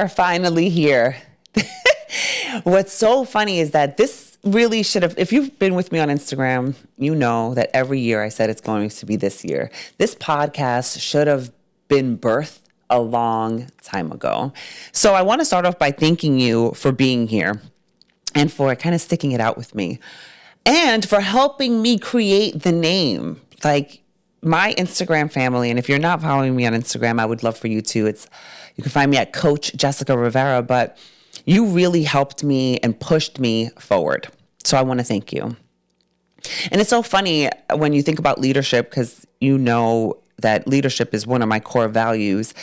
are finally here. What's so funny is that this really should have, if you've been with me on Instagram, you know that every year I said it's going to be this year. This podcast should have been birthed a long time ago. So I want to start off by thanking you for being here and for kind of sticking it out with me and for helping me create the name. Like my Instagram family, and if you're not following me on Instagram, I would love for you to. You can find me at Coach Jessica Rivera, but you really helped me and pushed me forward. So I want to thank you. And it's so funny when you think about leadership, because you know that leadership is one of my core values,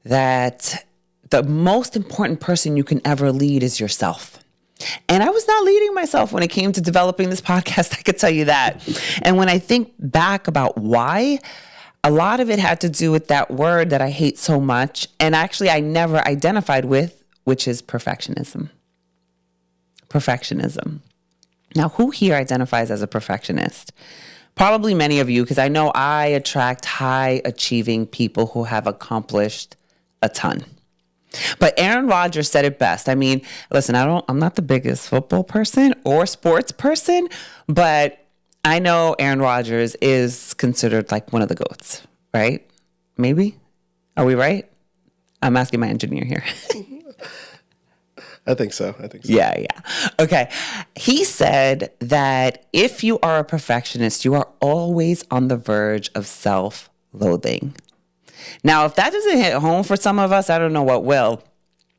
that the most important person you can ever lead is yourself. And I was not leading myself when it came to developing this podcast, I could tell you that. And when I think back about why, a lot of it had to do with that word that I hate so much, and actually I never identified with, which is perfectionism. Perfectionism. Now, who here identifies as a perfectionist? Probably many of you, because I know I attract high-achieving people who have accomplished a ton. But Aaron Rodgers said it best. I mean, listen, I'm not the biggest football person or sports person, but I know Aaron Rodgers is considered like one of the GOATs, right? Maybe? Are we right? I'm asking my engineer here. I think so. Yeah. Okay. He said that if you are a perfectionist, you are always on the verge of self-loathing. Now, if that doesn't hit home for some of us, I don't know what will.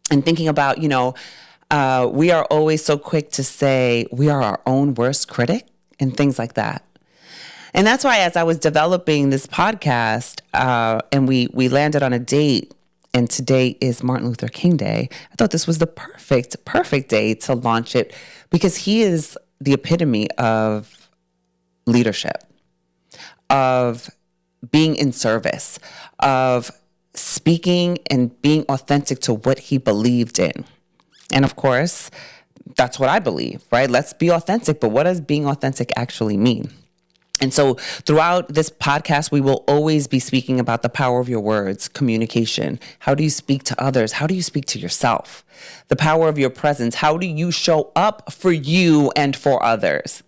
And thinking about, we are always so quick to say we are our own worst critic and things like that. And that's why as I was developing this podcast and we landed on a date, and today is Martin Luther King Day, I thought this was the perfect day to launch it, because he is the epitome of leadership, of being in service, of speaking and being authentic to what he believed in. And of course, that's what I believe, right? Let's be authentic, but what does being authentic actually mean? And so throughout this podcast, we will always be speaking about the power of your words, communication. How do you speak to others? How do you speak to yourself? The power of your presence. How do you show up for you and for others?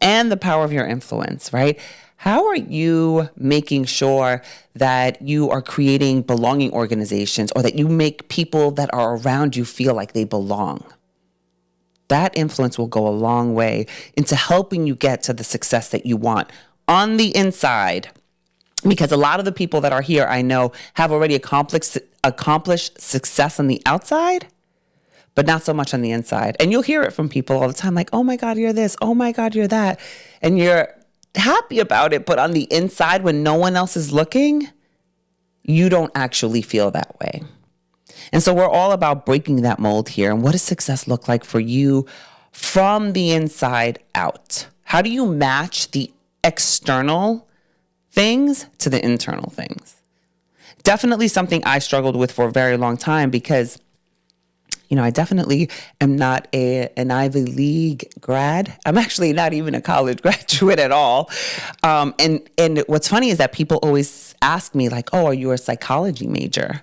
And the power of your influence, right? How are you making sure that you are creating belonging organizations, or that you make people that are around you feel like they belong? That influence will go a long way into helping you get to the success that you want on the inside. Because a lot of the people that are here, I know, have already accomplished success on the outside, but not so much on the inside. And you'll hear it from people all the time, like, oh my God, you're this. Oh my God, you're that. And you're happy about it. But on the inside, when no one else is looking, you don't actually feel that way. And so we're all about breaking that mold here. And what does success look like for you from the inside out? How do you match the external things to the internal things? Definitely something I struggled with for a very long time, because, I definitely am not an Ivy League grad. I'm actually not even a college graduate at all. And what's funny is that people always ask me like, oh, are you a psychology major?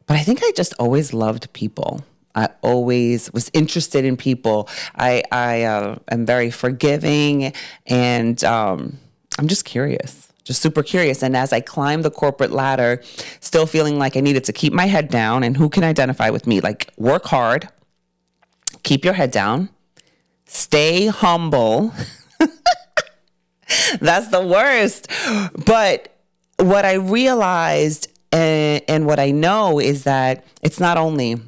But I think I just always loved people. I always was interested in people. I am very forgiving, and I'm just curious, just super curious. And as I climbed the corporate ladder, still feeling like I needed to keep my head down, and who can identify with me? Like, work hard, keep your head down, stay humble. That's the worst. But what I realized and what I know is that it's not only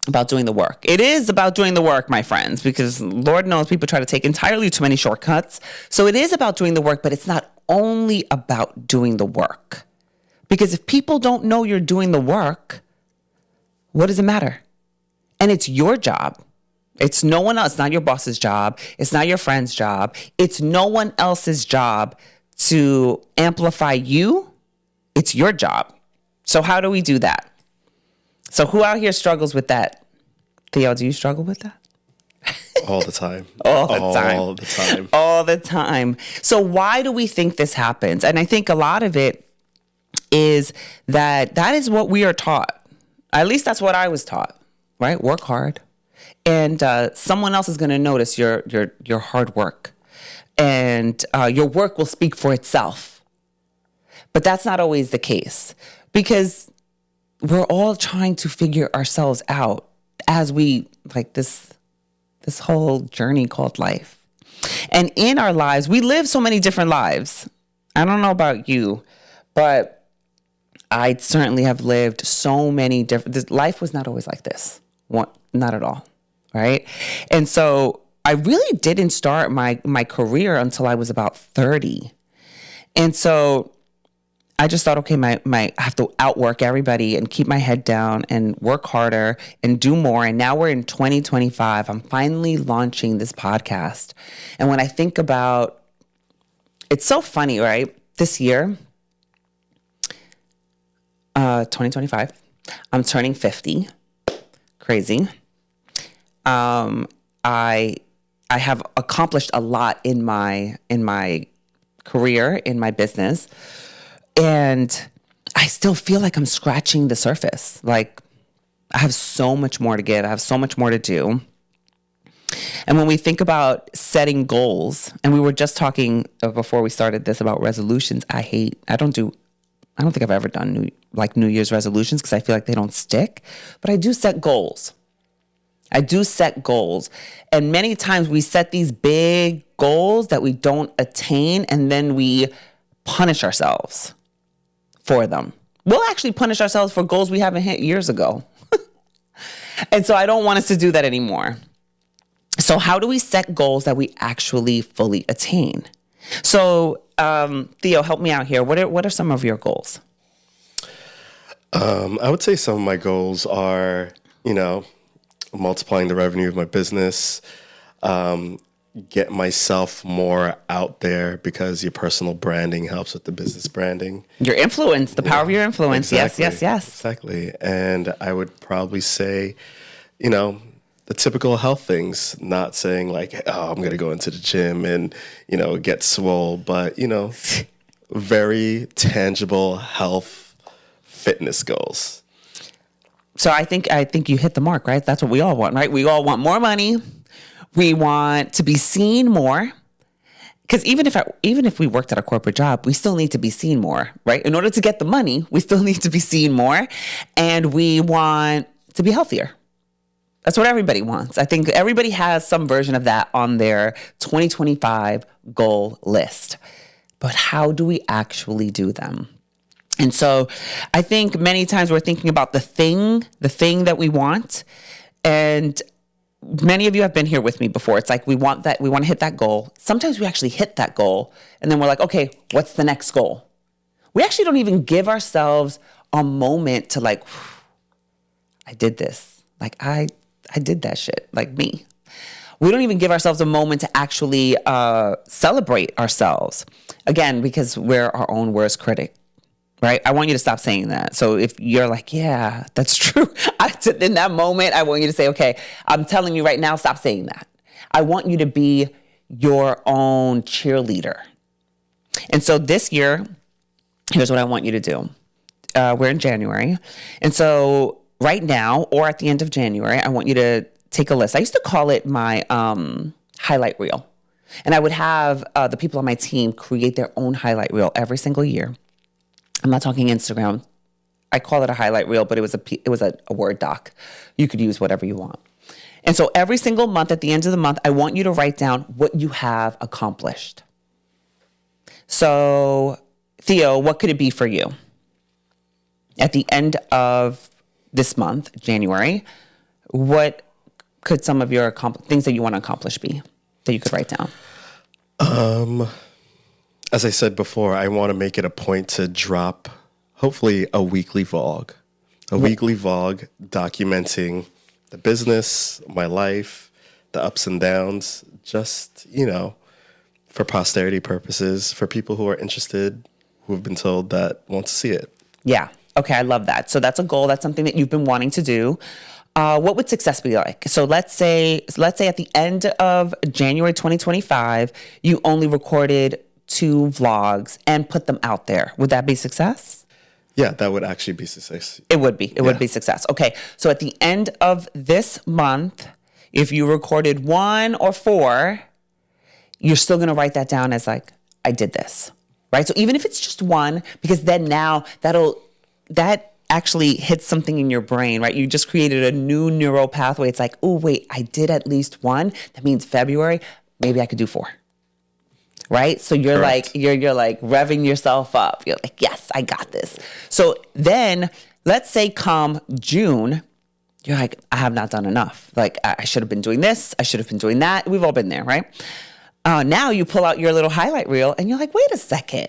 about doing the work. It is about doing the work, my friends, because Lord knows people try to take entirely too many shortcuts. So it is about doing the work, but it's not only about doing the work. Because if people don't know you're doing the work, what does it matter? And it's your job. It's no one else. It's not your boss's job. It's not your friend's job. It's no one else's job to amplify you. It's your job. So how do we do that? So who out here struggles with that? Theo, do you struggle with that? All the time. All the time. So why do we think this happens? And I think a lot of it is that is what we are taught. At least that's what I was taught, right? Work hard. And someone else is going to notice your hard work. And your work will speak for itself. But that's not always the case, because we're all trying to figure ourselves out as we, like, this whole journey called life. And in our lives, we live so many different lives. I don't know about you, but I certainly have lived so many different, life was not always like this. Not at all, right? And so I really didn't start my career until I was about 30. And so I just thought, okay, I have to outwork everybody and keep my head down and work harder and do more. And now we're in 2025. I'm finally launching this podcast. And when I think about, it's so funny, right? This year, 2025, I'm turning 50. Crazy. I have accomplished a lot in my career, in my business. And I still feel like I'm scratching the surface. Like, I have so much more to give. I have so much more to do. And when we think about setting goals, and we were just talking before we started this about resolutions, I don't think I've ever done New Year's resolutions, because I feel like they don't stick. But I do set goals. And many times we set these big goals that we don't attain, and then we punish ourselves for them. We'll actually punish ourselves for goals we haven't hit years ago. And so I don't want us to do that anymore. So how do we set goals that we actually fully attain? So Theo, help me out here. What are some of your goals? I would say some of my goals are, multiplying the revenue of my business, get myself more out there, because your personal branding helps with the business branding. Your influence, the power of your influence. Exactly, Yes. Exactly. And I would probably say, the typical health things, not saying like, oh, I'm going to go into the gym and, get swole, but, very tangible health fitness goals. So I think you hit the mark, right? That's what we all want, right? We all want more money. We want to be seen more, because even if we worked at a corporate job, we still need to be seen more, right? In order to get the money, we still need to be seen more, and we want to be healthier. That's what everybody wants. I think everybody has some version of that on their 2025 goal list. But how do we actually do them? And so I think many times we're thinking about the thing that we want, and many of you have been here with me before. It's like we want to hit that goal. Sometimes we actually hit that goal, and then we're like, okay, what's the next goal? We actually don't even give ourselves a moment to, like, I did this. Like, I did that shit, like me. We don't even give ourselves a moment to actually celebrate ourselves. Again, because we're our own worst critic. Right? I want you to stop saying that. So if you're like, yeah, that's true. In that moment, I want you to say, okay, I'm telling you right now, stop saying that. I want you to be your own cheerleader. And so this year, here's what I want you to do. We're in January. And so right now, or at the end of January, I want you to take a list. I used to call it my highlight reel. And I would have the people on my team create their own highlight reel every single year. I'm not talking Instagram. I call it a highlight reel, but it was a Word doc. You could use whatever you want. And so every single month, at the end of the month, I want you to write down what you have accomplished. So, Theo, what could it be for you? At the end of this month, January, what could some of your things that you want to accomplish be that you could write down? As I said before, I want to make it a point to drop, hopefully, a weekly vlog. Weekly vlog documenting the business, my life, the ups and downs, just, for posterity purposes, for people who are interested, who have been told that want to see it. Yeah. Okay, I love that. So that's a goal. That's something that you've been wanting to do. What would success be like? So let's say at the end of January 2025, you only recorded 2 vlogs and put them out there. Would that be success? Yeah, that would actually be success. It would be. It would be success. Okay. So at the end of this month, if you recorded 1 or 4, you're still going to write that down as like, I did this, right? So even if it's just 1, because then now that actually hits something in your brain, right? You just created a new neural pathway. It's like, oh, wait, I did at least 1. That means February, maybe I could do 4. Right? So you're Correct. like, you're like revving yourself up. You're like, yes, I got this. So then let's say come June, you're like, I have not done enough. Like I should have been doing this. I should have been doing that. We've all been there, right? Now you pull out your little highlight reel and you're like, wait a second.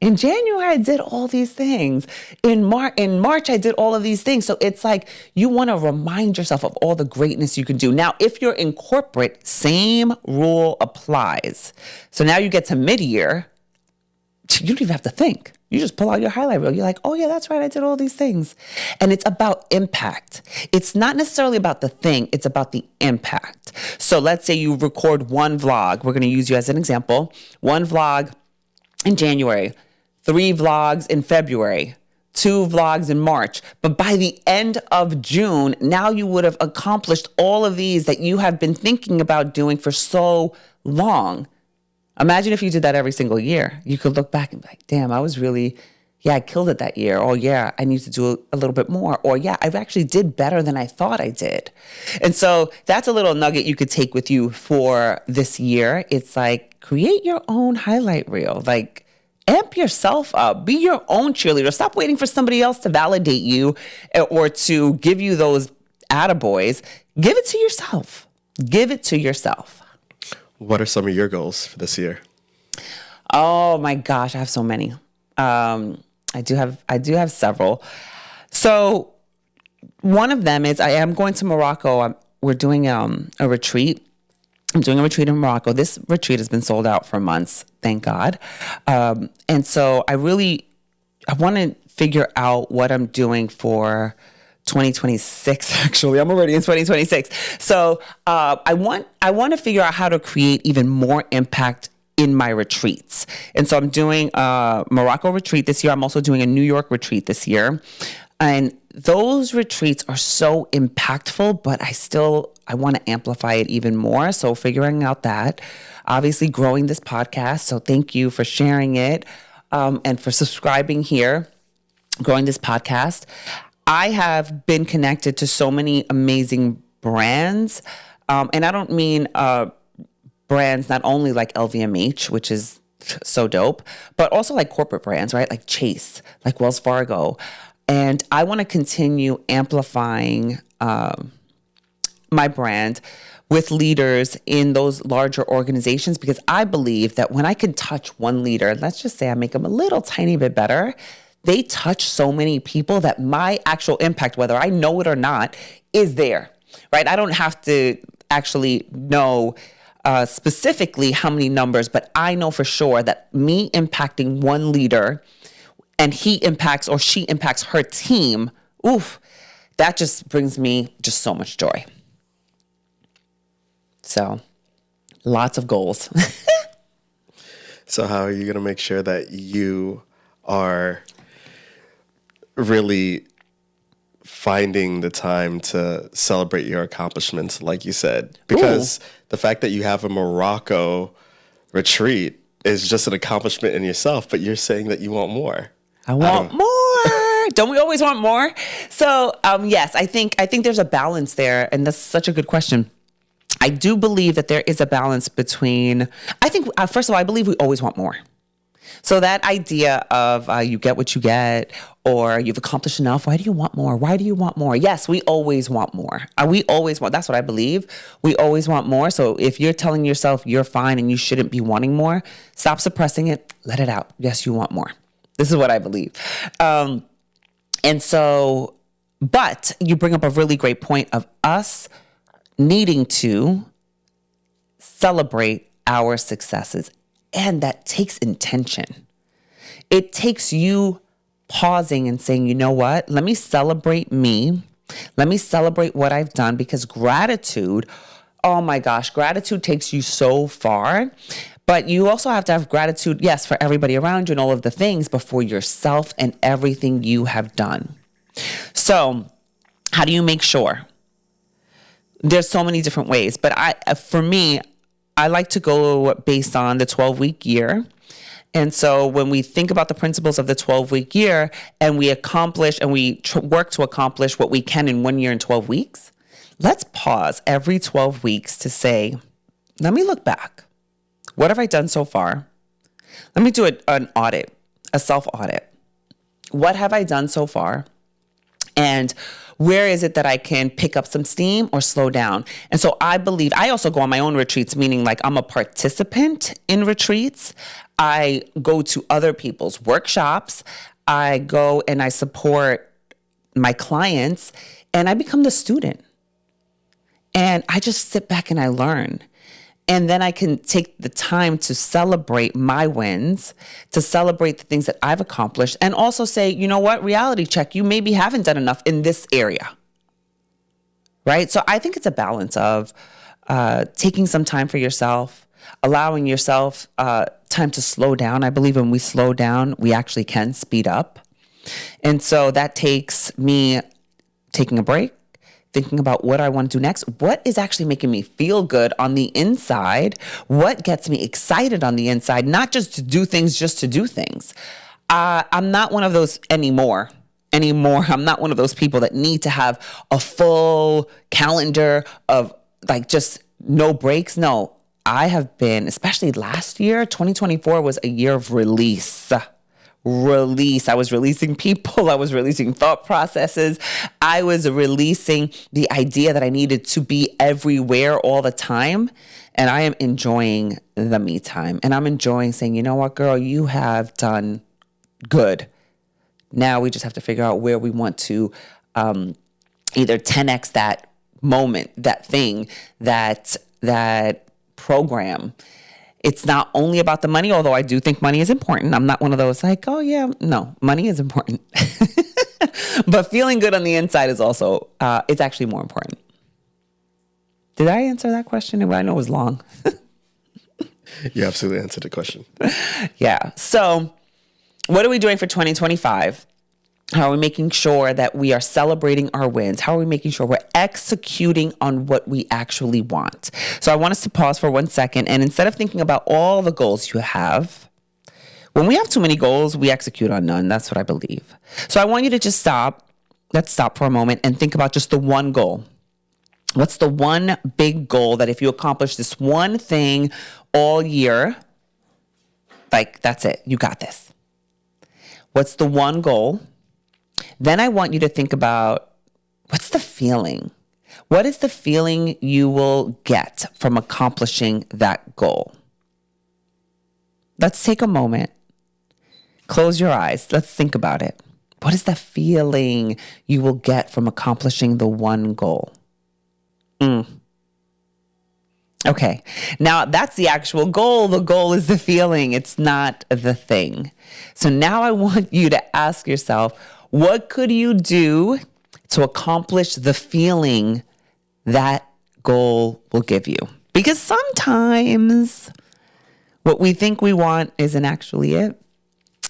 In January, I did all these things. In March, I did all of these things. So it's like you want to remind yourself of all the greatness you can do. Now, if you're in corporate, same rule applies. So now you get to mid-year, you don't even have to think. You just pull out your highlight reel. You're like, oh yeah, that's right. I did all these things. And it's about impact. It's not necessarily about the thing. It's about the impact. So let's say you record 1 vlog. We're going to use you as an example. 1 vlog in January. 3 vlogs in February, 2 vlogs in March. But by the end of June, now you would have accomplished all of these that you have been thinking about doing for so long. Imagine if you did that every single year. You could look back and be like, damn, I killed it that year. Or yeah, I need to do a little bit more. Or yeah, I've actually did better than I thought I did. And so that's a little nugget you could take with you for this year. It's like, create your own highlight reel. Like, amp yourself up. Be your own cheerleader. Stop waiting for somebody else to validate you or to give you those attaboys. Give it to yourself. Give it to yourself. What are some of your goals for this year? Oh my gosh, I have so many. I do have several. So one of them is I am going to Morocco. We're doing a retreat. I'm doing a retreat in Morocco. This retreat has been sold out for months, thank God. And so I want to figure out what I'm doing for 2026, actually. I'm already in 2026. So I want to figure out how to create even more impact in my retreats. And so I'm doing a Morocco retreat this year. I'm also doing a New York retreat this year. And those retreats are so impactful, but I want to amplify it even more. So figuring out that, obviously growing this podcast. So thank you for sharing it and for subscribing here, growing this podcast. I have been connected to so many amazing brands. And I don't mean brands not only like LVMH, which is so dope, but also like corporate brands, right? Like Chase, like Wells Fargo. And I want to continue amplifying my brand with leaders in those larger organizations, because I believe that when I can touch one leader, let's just say I make them a little tiny bit better, they touch so many people that my actual impact, whether I know it or not, is there, right? I don't have to actually know specifically how many numbers, but I know for sure that me impacting one leader and he impacts or she impacts her team, oof, that just brings me just so much joy. So, lots of goals. So how are you going to make sure that you are really finding the time to celebrate your accomplishments, like you said? Because the fact that you have a Morocco retreat is just an accomplishment in yourself, but you're saying that you want more. I want more. Don't we always want more? So, yes, I think there's a balance there, and that's such a good question. I do believe that there is a balance between, I think, first of all, I believe we always want more. So that idea of you get what you get, or you've accomplished enough, why do you want more? Why do you want more? Yes, we always want more. We always want, that's what I believe. We always want more. So if you're telling yourself you're fine and you shouldn't be wanting more, stop suppressing it, let it out. Yes, you want more. This is what I believe. And so, but you bring up a really great point of us needing to celebrate our successes. And that takes intention. It takes you pausing and saying, you know what? Let me celebrate me. Let me celebrate what I've done, because gratitude, oh my gosh, gratitude takes you so far. But you also have to have gratitude, yes, for everybody around you and all of the things, but for yourself and everything you have done. So how do you make sure? There's so many different ways, but for me, I like to go based on the 12-week year. And so when we think about the principles of the 12-week year and we accomplish and we work to accomplish what we can in 1 year and 12 weeks, let's pause every 12 weeks to say, let me look back. What have I done so far? Let me do an audit, a self-audit. What have I done so far? And where is it that I can pick up some steam or slow down? And so I believe, I also go on my own retreats, meaning like I'm a participant in retreats. I go to other people's workshops. I go and I support my clients and I become the student. And I just sit back and I learn. And then I can take the time to celebrate my wins, to celebrate the things that I've accomplished, and also say, you know what, reality check, you maybe haven't done enough in this area, right? So I think it's a balance of taking some time for yourself, allowing yourself time to slow down. I believe when we slow down, we actually can speed up. And so that takes me taking a break, thinking about what I want to do next. What is actually making me feel good on the inside? What gets me excited on the inside? Not just to do things, just to do things. I'm not one of those anymore. I'm not one of those people that need to have a full calendar of like just no breaks. No, I have been, especially last year, 2024 was a year of release. I was releasing people. I was releasing thought processes. I was releasing the idea that I needed to be everywhere all the time. And I am enjoying the me time. And I'm enjoying saying, you know what, girl, you have done good. Now we just have to figure out where we want to either 10x that moment, that thing, that program. It's not only about the money, although I do think money is important. I'm not one of those like, oh yeah, no, money is important. But feeling good on the inside is also, it's actually more important. Did I answer that question? I know it was long. You absolutely answered the question. Yeah. So what are we doing for 2025? How are we making sure that we are celebrating our wins? How are we making sure we're executing on what we actually want? So I want us to pause for 1 second. And instead of thinking about all the goals you have, when we have too many goals, we execute on none. That's what I believe. So I want you to just stop. Let's stop for a moment and think about just the one goal. What's the one big goal that if you accomplish this one thing all year, like that's it, you got this. What's the one goal? Then I want you to think about what's the feeling? What is the feeling you will get from accomplishing that goal? Let's take a moment. Close your eyes. Let's think about it. What is the feeling you will get from accomplishing the one goal? Okay. Now that's the actual goal. The goal is the feeling. It's not the thing. So now I want you to ask yourself, what could you do to accomplish the feeling that goal will give you? Because sometimes what we think we want isn't actually it.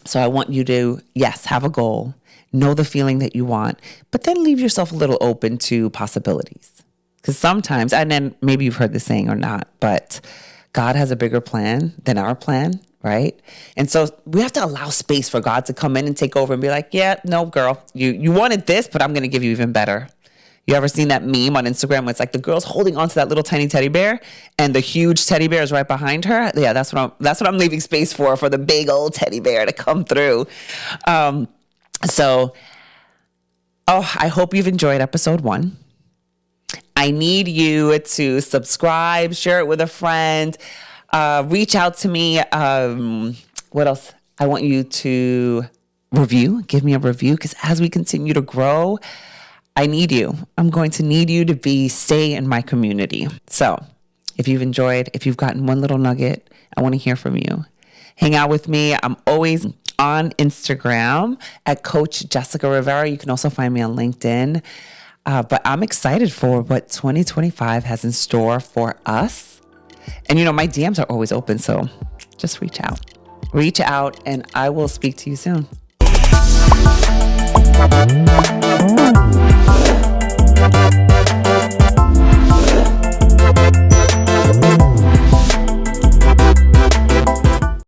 So I want you to, yes, have a goal, know the feeling that you want, but then leave yourself a little open to possibilities. Because sometimes, and then maybe you've heard the saying or not, but God has a bigger plan than our plan. Right? And so we have to allow space for God to come in and take over and be like, yeah, no, girl, you wanted this, but I'm going to give you even better. You ever seen that meme on Instagram where it's like the girl's holding onto that little tiny teddy bear and the huge teddy bear is right behind her? Yeah, that's what I'm leaving space for the big old teddy bear to come through. I hope you've enjoyed episode 1. I need you to subscribe, share it with a friend. Reach out to me. What else? I want you to give me a review, because as we continue to grow, I need you. I'm going to need you to stay in my community. So if you've enjoyed, if you've gotten one little nugget, I want to hear from you. Hang out with me. I'm always on Instagram at Coach Jessica Rivera. You can also find me on LinkedIn. But I'm excited for what 2025 has in store for us. And, my DMs are always open, so just reach out. Reach out, and I will speak to you soon.